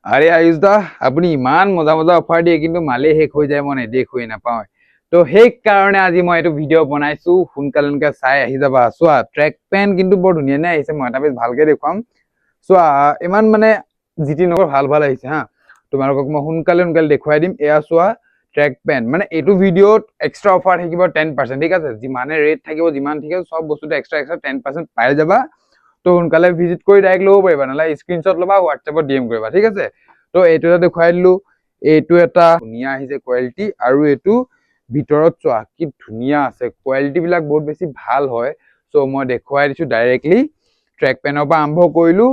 আৰে আয়ুষ দা, আপুনি ইমান মজা মজা অফাৰ দিয়ে কিন্তু মালে শেষ হৈ যায়, মই নেদেখুৱে নাপাওঁ। তো সেইকাৰণে আজি মই এইটো ভিডিঅ' বনাইছো, সোনকালে চাই আহি যাবা। চোৱা, ট্ৰেক পেণ্ট কিন্তু বৰ ধুনীয়া আহিছে, মই এটা পিছ ভালকে দেখুৱাম। চোৱা, ইমান মানে জিটি নগৰ ভাল ভাল আহিছে হা। তোমালোকক মই সোনকালে দেখুৱাই দিম। এয়া চোৱা, ট্ৰেক পেণ্ট মানে এইটো ভিডিঅ'ত এক্সট্ৰা অফাৰ থাকিব 10%, ঠিক আছে? যিমানে ৰেট থাকিব, যিমান থাকিব, চব বস্তুতে এক্সট্ৰা 10% পাই যাবা। তো সোনকালে ভিজিট কৰি ডাইৰেক্ট ল'ব পাৰিবা, নহ'লে স্ক্ৰীনশ্বট ল'বা, হোৱাটছএপত DM কৰিবা, ঠিক আছে? তো এইটো এটা দেখুৱাই দিলো। এইটো এটা ধুনীয়া আহিছে কোৱালিটি, আৰু এইটো ভিতৰত চোৱা কি ধুনীয়া আছে, কোৱালিটি বিলাক বহুত বেছি ভাল হয়। চ' মই দেখুৱাই দিছো ডাইৰেক্টলি। ট্ৰেক পেনৰ পৰা আৰম্ভ কৰিলো,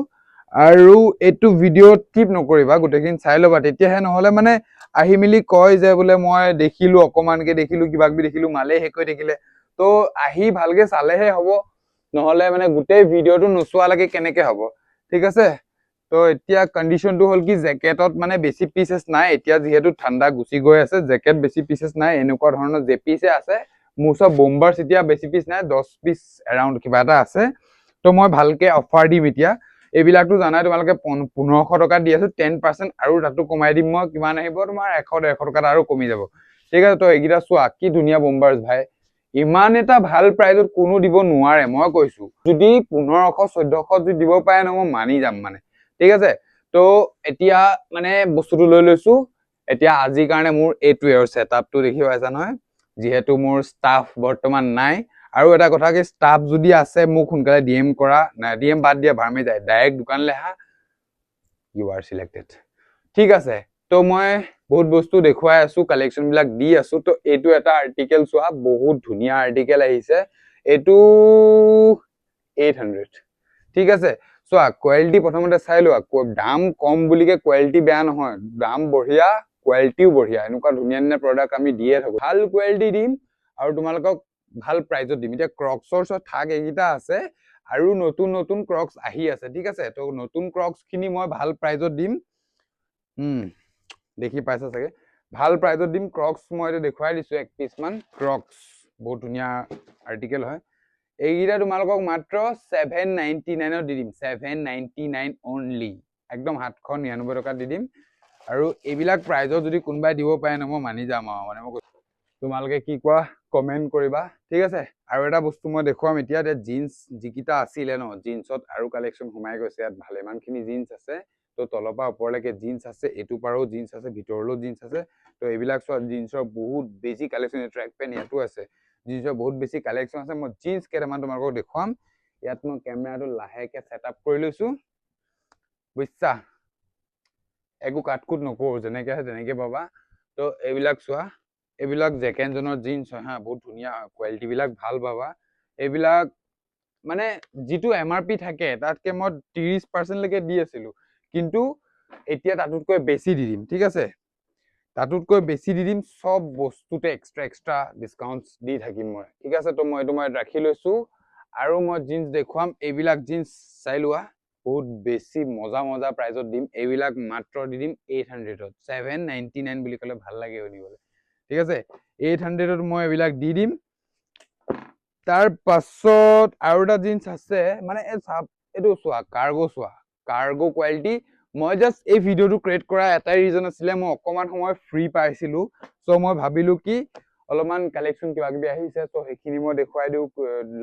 আৰু এইটো ভিডিঅ'ত স্কিপ নকৰিবা, গোটেইখিনি চাই ল'বা, তেতিয়াহে নহ'লে মানে আহি মেলি কয় যে বোলে মই দেখিলো, অকমানকে দেখিলো, কিবা কিবি দেখিলো, মালে শেষ হৈ থাকিলে। তো আহি ভালকে চালেহে হ'ব, নহ'লে মানে গোটেই ভিডিঅ'টো নোচোৱালৈকে কেনেকে হ'ব, ঠিক আছে? তো এতিয়া কণ্ডিশ্যনটো হ'ল কি, জেকেটত মানে বেছি পিচেছ নাই এতিয়া, যিহেতু ঠাণ্ডা গুচি গৈ আছে, জেকেট বেছি পিচেছ নাই, এনেকুৱা ধৰণৰ যে পিচে আছে। মোৰ চব বোম্বাৰ্ছ এতিয়া বেছি পিচ নাই, 10 পিচ এৰাউণ্ড কিবা এটা আছে। তো মই ভালকে অফাৰ দিম এতিয়া। এইবিলাকতো জানাই তোমালোকে, 1500 টকা দি আছো, 10% আৰু তাতো কমাই দিম মই। কিমান আহিব তোমাৰ, 100-150 টকাত আৰু কমি যাব, ঠিক আছে? তো এইকেইটা চোৱা কি ধুনীয়া বোম্বাৰ্ছ ভাই, ইমান এটা ভাল প্ৰাইজত কোনো দিব নোৱাৰে, মই কৈছো। যদি 1500-1400 যদি দিব পাৰে ন, মই মানি যাম মানে, ঠিক আছে? তো এতিয়া মানে বস্তুটো লৈ লৈছো। এতিয়া আজিৰ কাৰণে মোৰ এইটোৱে, আৰু ছেটআপটো দেখি পাইছা নহয়, যিহেতু মোৰ ষ্টাফ বৰ্তমান নাই। আৰু এটা কথা কি, ষ্টাফ যদি আছে মোক সোনকালে DM কৰা, নাই DM বাদ দিয়া, ভাৰ্মে যায়, ডাইৰেক্ট দোকানলৈ আহা, ইউ আৰ চিলেক্টেড, ঠিক আছে? তো মই বহুত বস্তু দেখুৱাই আছো, কালেকশ্যন বিলাক দি আছো। তো এইটো এটা আৰ্টিকেল চোৱা, বহুত ধুনীয়া আৰ্টিকেল আহিছে। এইটো 800, ঠিক আছে? চোৱা, কোৱালিটি প্ৰথমতে চাই লোৱা, দাম কম বুলিকে কোৱালিটি বেয়া নহয়, দাম বঢ়িয়া, কোৱালিটিও বঢ়িয়া। এনেকুৱা ধুনীয়া ধুনীয়া প্ৰডাক্ট আমি দিয়ে থাকো, ভাল কোৱালিটি দিম আৰু তোমালোকক ভাল প্ৰাইজত দিম। এতিয়া ক্ৰক্সৰ থাক এইকেইটা আছে, আৰু নতুন নতুন ক্ৰক্স আহি আছে, ঠিক আছে? তো নতুন ক্ৰক্স খিনি মই ভাল প্ৰাইজত দিম। দেখি পাইছা চাগে, ভাল প্ৰাইজত দিম। ক্ৰক্স মই এতিয়া দেখুৱাই দিছো, 1 পিচ মান ক্ৰক্স, বহুত ধুনীয়া আৰ্টিকেল হয়। এইকেইটা তোমালোকক মাত্ৰ 799 দি দিম, 799 অনলি, একদম 799 টকাত দি দিম। আৰু এইবিলাক প্ৰাইজত যদি কোনোবাই দিব পাৰে ন, মই মানি যাম আৰু মানে। মই তোমালোকে কি কোৱা কমেণ্ট কৰিবা, ঠিক আছে? আৰু এটা বস্তু মই দেখুৱাম এতিয়া, জিন্স যিকেইটা আছিলে ন, জিন্সত আৰু কালেকশ্যন সোমাই গৈছে। ইয়াত ভালেমানখিনি জিন্স আছে। তো তলৰ পৰা ওপৰলৈকে জিন্স আছে, এইটো পাৰো জিন্স আছে, ভিতৰলৈও জিন্স আছে। তো এইবিলাক চোৱা, জিন্সৰ বহুত বেছি কালেকশ্যন, ট্ৰেক পেণ্ট ইয়াতো আছে, জিন্সৰ বহুত বেছি কালেকশ্যন আছে। মই জিন্স কেইটামান তোমালোকক দেখুৱাম। ইয়াত মই কেমেৰাটো লাহেকে ছেটআপ কৰি লৈছো, বুজিছা? একো কাটকুট নকৰো, যেনেকে আছে তেনেকে পাবা। তো এইবিলাক চোৱা, এইবিলাক জেক এণ্ড জনৰ জিন্স হয় হা, বহুত ধুনীয়া হয়, কোৱালিটি বিলাক ভাল পাবা। এইবিলাক মানে যিটো MRP থাকে, তাতকে মই 30% লৈকে দি আছিলো, কিন্তু এতিয়া তাতোতকৈ বেছি দি দিম, ঠিক আছে? তাতোতকৈ বেছি দি দিম, সব বস্তুতে এক্সট্ৰা ডিছকাউণ্ট দি থাকিম মই, ঠিক আছে? তো মই এইটো মই ৰাখি লৈছো। আৰু মই জিন্স দেখুৱাম, এইবিলাক জিন্স চাই লোৱা, বহুত বেছি মজা মজা প্ৰাইজত দিম। এইবিলাক মাত্ৰ দি দিম 800ত, 799 বুলি ক'লে ভাল লাগে শুনিবলৈ, ঠিক আছে? 800ত মই এইবিলাক দি দিম। তাৰ পাছত আৰু এটা জিন্স আছে, মানে এইটো চোৱা, কাৰ্গো চোৱা, কাৰ্গো কোৱালিটি। মই জাষ্ট এই ভিডিঅ'টো ক্ৰিয়েট কৰা এটাই ৰিজন আছিলে, মই অকমান সময় ফ্ৰী পাইছিলো। চ' মই ভাবিলো কি, অলপমান কালেকশ্যন কিবা কিবি আহিছে, চ' সেইখিনি মই দেখুৱাই দিওঁ।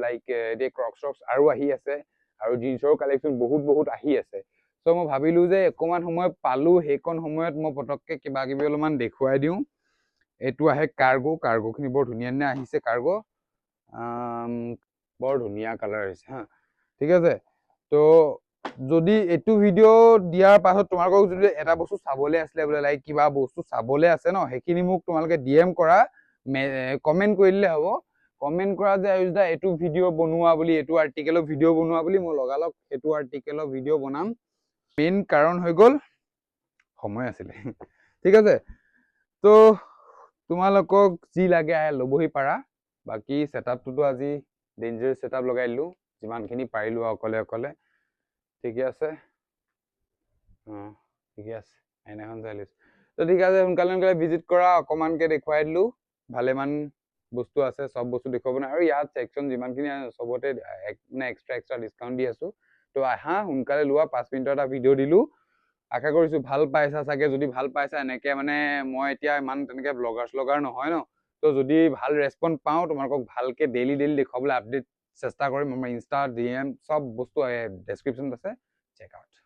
লাইক এতিয়া ক্ৰক্স আৰু আহি আছে, আৰু জিন্সৰো কালেকশ্যন বহুত আহি আছে। চ' মই ভাবিলো যে অকমান সময় পালো, সেইকণ সময়ত মই পটককে কিবা কিবি অলপমান দেখুৱাই দিওঁ। এইটো আহে কাৰ্গো খিনি বৰ ধুনীয়া ধুনীয়া আহিছে। কাৰ্গো বৰ ধুনীয়া কালাৰ আহিছে হা, ঠিক আছে? তো যদি এইটো ভিডিঅ' দিয়াৰ পাছত তোমালোকক যদি এটা বস্তু চাবলৈ আছিলে, বোলে লাইক কিবা বস্তু চাবলৈ আছে ন, সেইখিনি মোক তোমালোকে DM কৰা, কমেণ্ট কৰি দিলে হ'ব। কমেণ্ট কৰা যে আয়ুষ দা এইটো ভিডিঅ' বনোৱা বুলি, এইটো আৰ্টিকেলৰ ভিডিঅ' বনোৱা বুলি, মই লগালগ সেইটো আৰ্টিকেলৰ ভিডিঅ' বনাম। মেইন কাৰণ হৈ গ'ল সময় আছিলে, ঠিক আছে? তো তোমালোকক যি লাগে ল'বহি পাৰা। বাকী ছেটআপটোতো আজি ডেঞ্জাৰাছ ছেটআপ লগাই দিলো, যিমানখিনি পাৰিলো অকলে, ঠিকে আছে? ঠিকে আছে, আইনাখন চাই লৈছো। তো ঠিক আছে, সোনকালে ভিজিট কৰা, অকমানকে দেখুৱাই দিলো। ভালেমান বস্তু আছে, সব বস্তু দেখুৱাব নাই। আৰু ইয়াত ছেকশ্যন যিমানখিনি সবতে মানে এক্সট্ৰা ডিছকাউণ্ট দি আছো। তো আহা, সোনকালে লোৱা, 5 মিনিটৰ এটা ভিডিঅ' দিলো। আশা কৰিছো ভাল পাইছা চাগে যদি ভাল পাইছা এনেকে মানে মই এতিয়া ইমান তেনেকে ব্লগাৰ নহয় ন তো যদি ভাল ৰেছপন্স পাওঁ তোমালোকক ভালকে ডেইলি দেখুৱাবলৈ আপডেট চেষ্টা কৰিম আমাৰ ইনষ্টা DM চব বস্তু ডেছক্ৰিপশ্যনত আছে চেক আউট